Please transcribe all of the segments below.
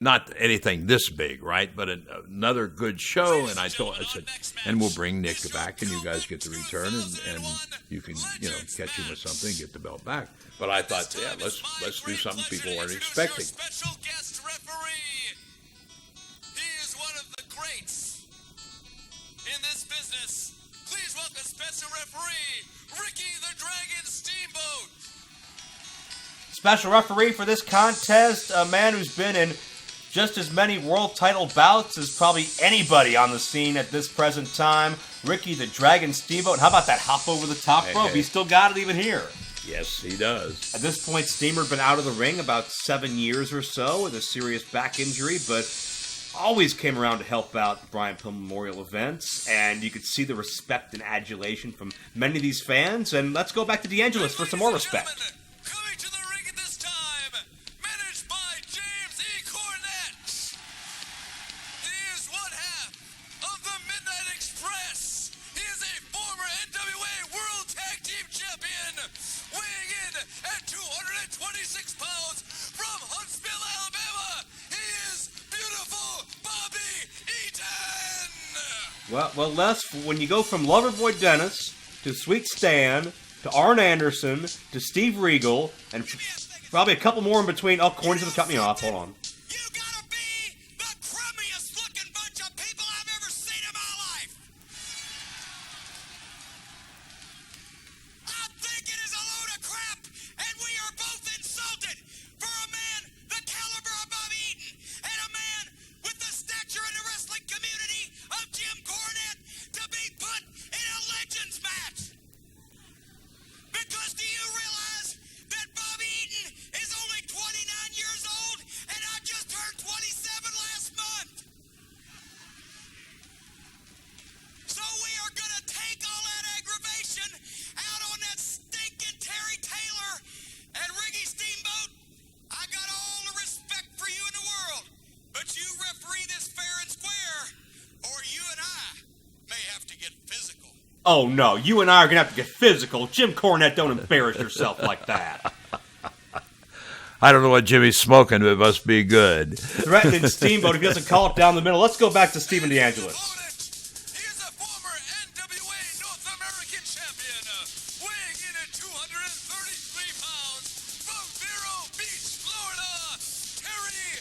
not anything this big, right? But another good show. And I said, and we'll bring Nick back, and you guys get the return, and you can, catch him with something, get the belt back. But I thought, yeah, let's do something people weren't expecting. Special guest referee. He is one of the greats in this business. Please welcome special referee Ricky the Dragon Steamboat. Special referee for this contest, a man who's been in just as many world title bouts as probably anybody on the scene at this present time. Ricky the Dragon Steamboat. How about that hop over the top rope? He still got it even here. Yes, he does. At this point, Steamer had been out of the ring about 7 years or so with a serious back injury, but always came around to help out Brian Pillman Memorial Events, and you could see the respect and adulation from many of these fans. And let's go back to DeAngelis for some more respect. Coming to the ring at this time, managed by James E. Cornette. He is one half of the Midnight Express. He is a former NWA World Tag Team Champion, weighing in at 226 pounds from Huntsville, Alabama. He is beautiful Bobby Eaton. Well, Les, when you go from Loverboy Dennis to Sweet Stan to Arn Anderson to Steve Regal, and probably a couple more in between. Oh, Corny's going to cut me off. Hold on. You gotta be the crummiest looking bunch of people I've ever seen in my life. I think it is a load of crap, and we are both insulted for a man the caliber of Bobby Eaton and a man with the stature in the wrestling community of Jim Cornette to be put in a Legends match. Because do you realize that Bobby Eaton is only 29 years old and I just turned 27 last month? So we are going to take all that aggravation out on that stinking Terry Taylor and Ricky Steamboat. I got all the respect for you in the world, but you referee this fair and square, or you and I may have to get physical. Oh, no, you and I are going to have to get physical. Jim Cornette, don't embarrass yourself like that. I don't know what Jimmy's smoking, but it must be good. Threatening Steamboat if he doesn't call it down the middle. Let's go back to Stephen DeAngelis. He is a former NWA North American champion, weighing in at 233 pounds from Vero Beach, Florida, Terry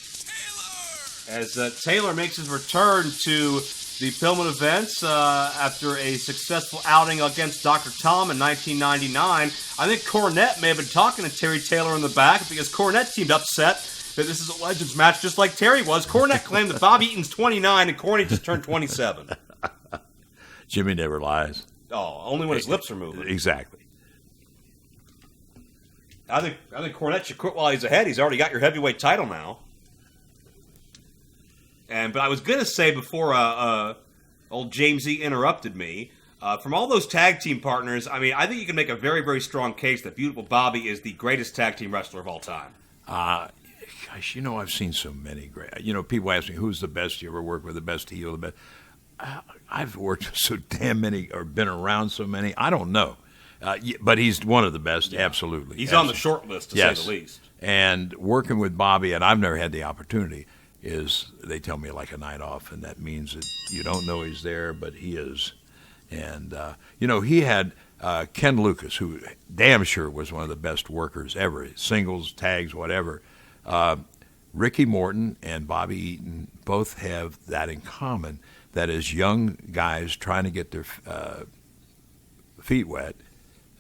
Taylor. As Taylor makes his return to the Pillman events after a successful outing against Dr. Tom in 1999. I think Cornette may have been talking to Terry Taylor in the back because Cornette seemed upset that this is a Legends match just like Terry was. Cornette claimed that Bobby Eaton's 29 and Corny just turned 27. Jimmy never lies. Oh, only when his lips are moving. Exactly. I think Cornette should quit while he's ahead. He's already got your heavyweight title now. But I was going to say before old James E. interrupted me, from all those tag team partners, I mean, I think you can make a very, very strong case that Beautiful Bobby is the greatest tag team wrestler of all time. Gosh, I've seen so many great. People ask me, who's the best you ever worked with, the best heel, the best. I've worked with so damn many or been around so many. I don't know. But he's one of the best, absolutely. He's on the short list, to say the least. And working with Bobby, and I've never had the opportunity, is they tell me like a night off, and that means that you don't know he's there, but he is. And, he had Ken Lucas, who damn sure was one of the best workers ever, singles, tags, whatever. Ricky Morton and Bobby Eaton both have that in common, that as young guys trying to get their feet wet,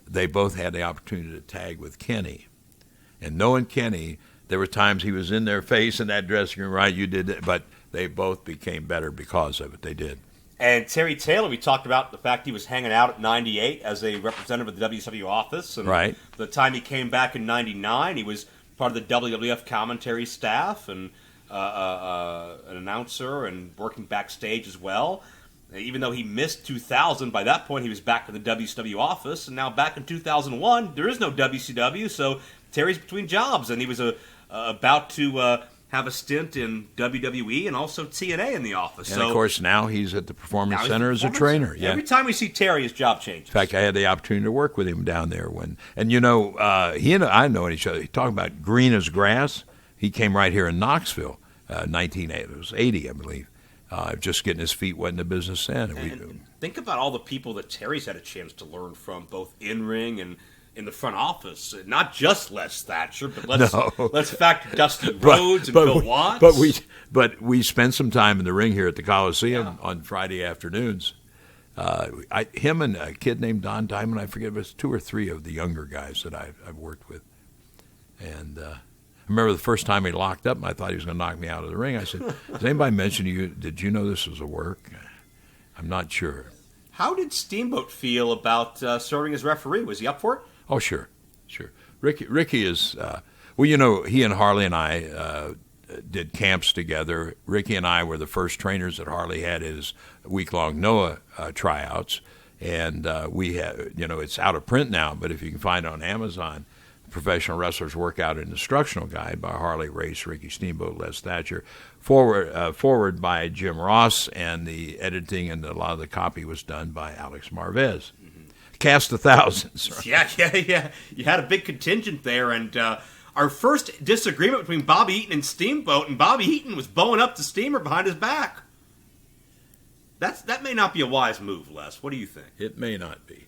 they both had the opportunity to tag with Kenny. And knowing Kenny, there were times he was in their face in that dressing room, right? You did it, but they both became better because of it. They did. And Terry Taylor, we talked about the fact he was hanging out at 98 as a representative of the WCW office. And right. The time he came back in 99, he was part of the WWF commentary staff and an announcer and working backstage as well. Even though he missed 2000, by that point he was back in the WCW office. And now back in 2001, there is no WCW, so Terry's between jobs. And he was about to have a stint in WWE and also TNA in the office. And, of course, now he's at the Performance Center as a trainer. Yeah. Every time we see Terry, his job changes. In fact, I had the opportunity to work with him down there. He and I know each other. Talking about green as grass, he came right here in Knoxville It was 80, I believe. Just getting his feet wet in the business then. And think about all the people that Terry's had a chance to learn from, both in ring and in the front office. Not just Les Thatcher, but let's factor Dustin Rhodes and Bill Watts. But we spent some time in the ring here at the Coliseum on Friday afternoons. Him and a kid named Don Diamond, I forget, it was 2 or 3 of the younger guys that I've worked with. And I remember the first time he locked up, and I thought he was going to knock me out of the ring. I said, "Has anybody mentioned to you? Did you know this was a work?" I'm not sure. How did Steamboat feel about serving as referee? Was he up for it? Oh, sure. Ricky is, he and Harley and I did camps together. Ricky and I were the first trainers that Harley had his week-long NOAA tryouts. And we have, it's out of print now, but if you can find it on Amazon, Professional Wrestlers Workout and Instructional Guide by Harley Race, Ricky Steamboat, Les Thatcher, forward by Jim Ross, and the editing and a lot of the copy was done by Alex Marvez. Cast of thousands. Right? Yeah. You had a big contingent there, and our first disagreement between Bobby Eaton and Steamboat, and Bobby Eaton was bowing up the steamer behind his back. That may not be a wise move, Les. What do you think? It may not be.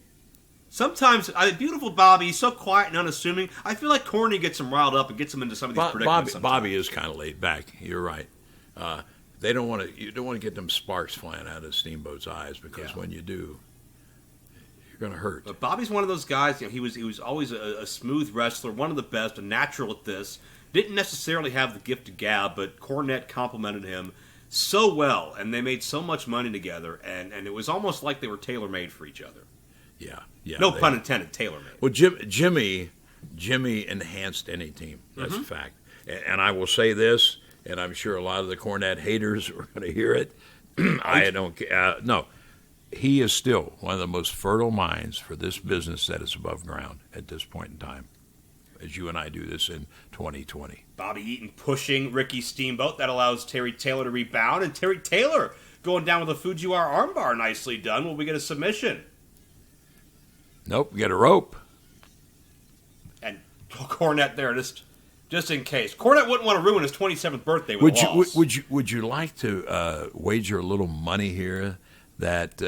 Sometimes, beautiful Bobby, he's so quiet and unassuming. I feel like Corny gets him riled up and gets him into some of these predicaments. Bobby is kind of laid back. You're right. You don't want to get them sparks flying out of Steamboat's eyes, because when you do, you're going to hurt. But Bobby's one of those guys. He was always a smooth wrestler, one of the best, a natural at this. Didn't necessarily have the gift of gab, but Cornette complimented him so well, and they made so much money together, and it was almost like they were tailor-made for each other. Yeah. No pun intended, tailor-made. Well, Jimmy enhanced any team. That's a fact. And I will say this, and I'm sure a lot of the Cornette haters are going to hear it. I don't care. No, he is still one of the most fertile minds for this business that is above ground at this point in time, as you and I do this in 2020. Bobby Eaton pushing Ricky Steamboat. That allows Terry Taylor to rebound, and Terry Taylor going down with a Fujiwara armbar. Nicely done. Will we get a submission? Nope, get a rope. And Cornette there, just in case. Cornette wouldn't want to ruin his 27th birthday with a loss. Would you like to wager a little money here that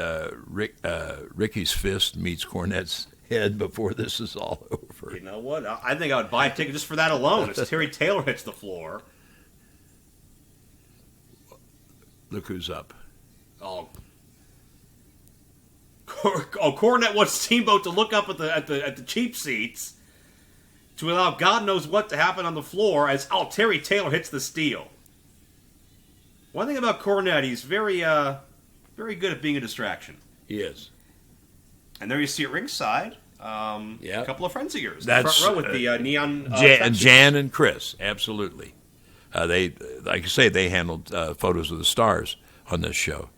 Ricky's fist meets Cornette's head before this is all over? You know what? I think I would buy a ticket just for that alone, as Terry Taylor hits the floor. Look who's up. Cornette wants Steamboat to look up at the cheap seats to allow God knows what to happen on the floor as Terry Taylor hits the steel. One thing about Cornette, he's very good at being a distraction. He is. And there you see at ringside, a couple of friends of yours. That's the front row with the neon. Jan and Chris, absolutely. They, like I say, they handled photos of the stars on this show.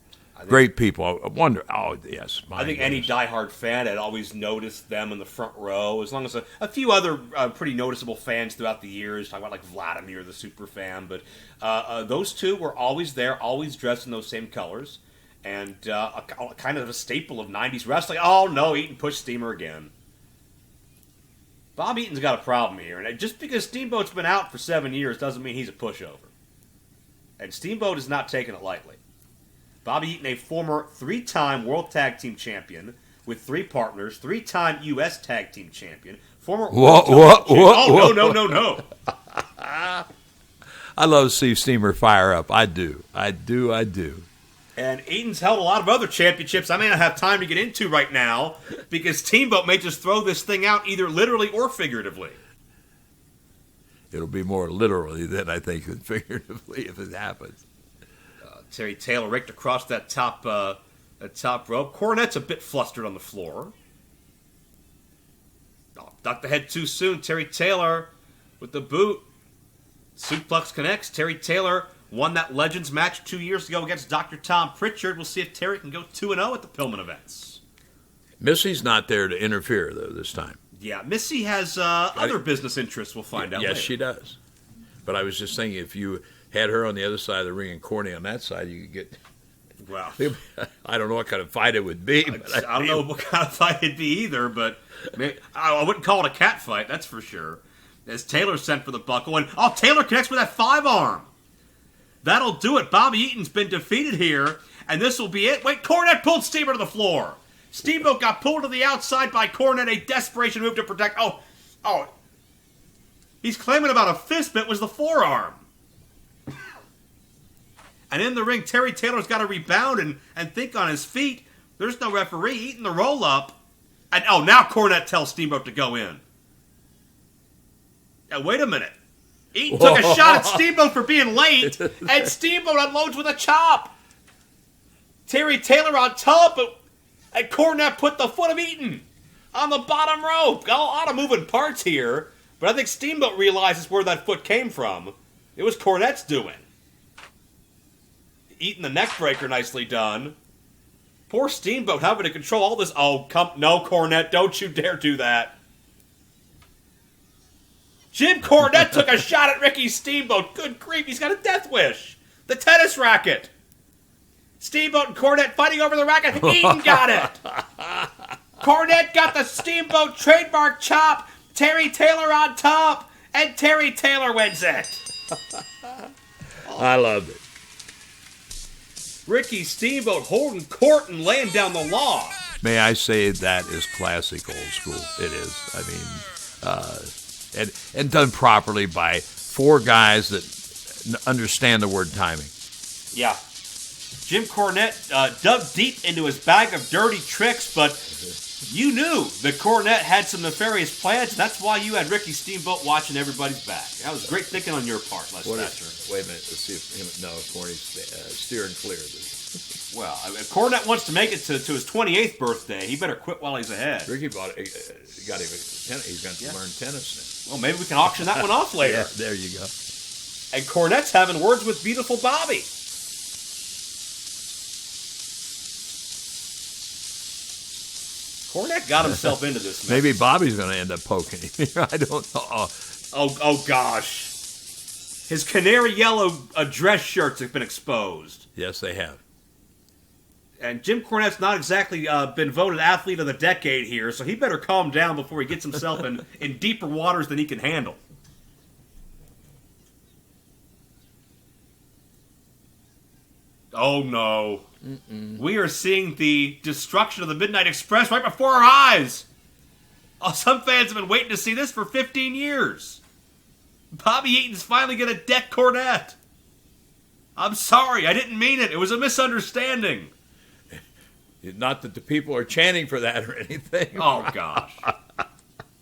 Great people. I wonder. Oh, yes. I think any diehard fan had always noticed them in the front row, as long as a few other pretty noticeable fans throughout the years, talking about like Vladimir, the super fan. But those two were always there, always dressed in those same colors, and kind of a staple of 90s wrestling. Oh, no, Eaton pushed Steamer again. Bob Eaton's got a problem here, and just because Steamboat's been out for 7 years doesn't mean he's a pushover. And Steamboat is not taking it lightly. Bobby Eaton, a former 3-time World Tag Team Champion with 3 partners, 3-time U.S. Tag Team Champion, former... No. I love to see Steamer fire up. I do. And Eaton's held a lot of other championships I may not have time to get into right now, because Steamboat may just throw this thing out either literally or figuratively. It'll be more literally than I think than figuratively if it happens. Terry Taylor raked across that top rope. Cornette's a bit flustered on the floor. Ducked the head too soon. Terry Taylor with the boot. Suplex connects. Terry Taylor won that Legends match 2 years ago against Dr. Tom Pritchard. We'll see if Terry can go 2-0 at the Pillman events. Missy's not there to interfere, though, this time. Yeah, Missy has other business interests we'll find out later. Yes, she does. But I was just thinking, if you had her on the other side of the ring and Corny on that side, you could get... Well, I don't know what kind of fight it would be. But I don't know what kind of fight it'd be either, but I wouldn't call it a cat fight, that's for sure. As Taylor sent for the buckle, and Taylor connects with that 5-arm. That'll do it. Bobby Eaton's been defeated here, and this will be it. Wait, Cornette pulled Steamboat to the floor. Steamboat got pulled to the outside by Cornette, a desperation move to protect. Oh. He's claiming about a fist, but it was the forearm. And in the ring, Terry Taylor's got to rebound and think on his feet. There's no referee. Eating the roll-up. And now Cornette tells Steamboat to go in. Now, wait a minute. Eaton took a shot at Steamboat for being late, and Steamboat unloads with a chop. Terry Taylor on top, and Cornette put the foot of Eaton on the bottom rope. Got a lot of moving parts here, but I think Steamboat realizes where that foot came from. It was Cornette's doing. Eaton the neck breaker, nicely done. Poor Steamboat having to control all this. No, Cornette, don't you dare do that. Jim Cornette took a shot at Ricky Steamboat. Good grief, he's got a death wish. The tennis racket. Steamboat and Cornette fighting over the racket. Eaton got it. Cornette got the Steamboat trademark chop. Terry Taylor on top. And Terry Taylor wins it. I loved it. Ricky Steamboat holding court and laying down the law. May I say that is classic old school. It is. I mean, and done properly by four guys that understand the word timing. Yeah. Jim Cornette dug deep into his bag of dirty tricks, but you knew that Cornette had some nefarious plans, and that's why you had Ricky Steamboat watching everybody's back. That was great thinking on your part, Les Thatcher. Wait a minute. Let's see if Corny's steering clear of this. Well, if Cornette wants to make it to his 28th birthday, he better quit while he's ahead. Ricky got him he's going to learn tennis now. Well, maybe we can auction that one off later. Yeah, there you go. And Cornette's having words with beautiful Bobby. Cornette got himself into this mess. Maybe Bobby's going to end up poking him. I don't know. Oh gosh. His canary yellow dress shirts have been exposed. Yes, they have. And Jim Cornette's not exactly been voted athlete of the decade here, so he better calm down before he gets himself in deeper waters than he can handle. Oh no. We are seeing the destruction of the Midnight Express right before our eyes. Oh, some fans have been waiting to see this for 15 years. Bobby Eaton's finally going to deck Cornette. I'm sorry, I didn't mean it. It was a misunderstanding. Not that the people are chanting for that or anything. Oh, gosh.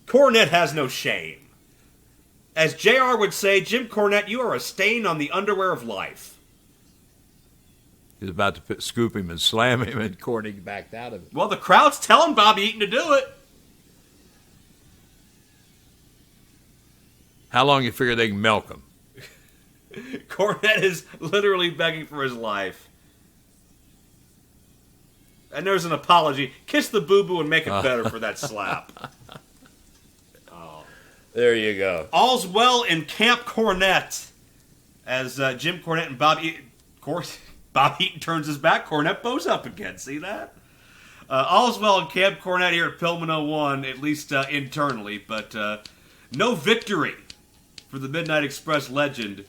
Cornette has no shame. As JR would say, Jim Cornette, you are a stain on the underwear of life. He's about to scoop him and slam him, and Corny backed out of it. Well, the crowd's telling Bobby Eaton to do it. How long you figure they can milk him? Cornette is literally begging for his life. And there's an apology. Kiss the boo-boo and make it better for that slap. There you go. All's well in Camp Cornette. As Jim Cornette and Bob Eaton turns his back, Cornette bows up again. See that? All's well in Camp Cornette here at Pillman 01, at least internally. But no victory for the Midnight Express legend,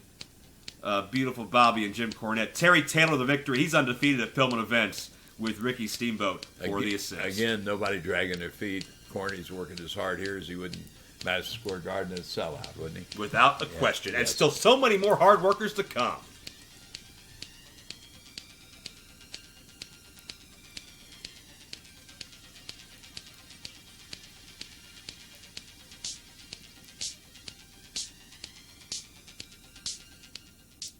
beautiful Bobby and Jim Cornette. Terry Taylor, the victory. He's undefeated at Pillman events with Ricky Steamboat for the assist. Again, nobody dragging their feet. Corny's working as hard here as he would in Madison Square Garden at sellout, wouldn't he? Without a question. And still so many more hard workers to come.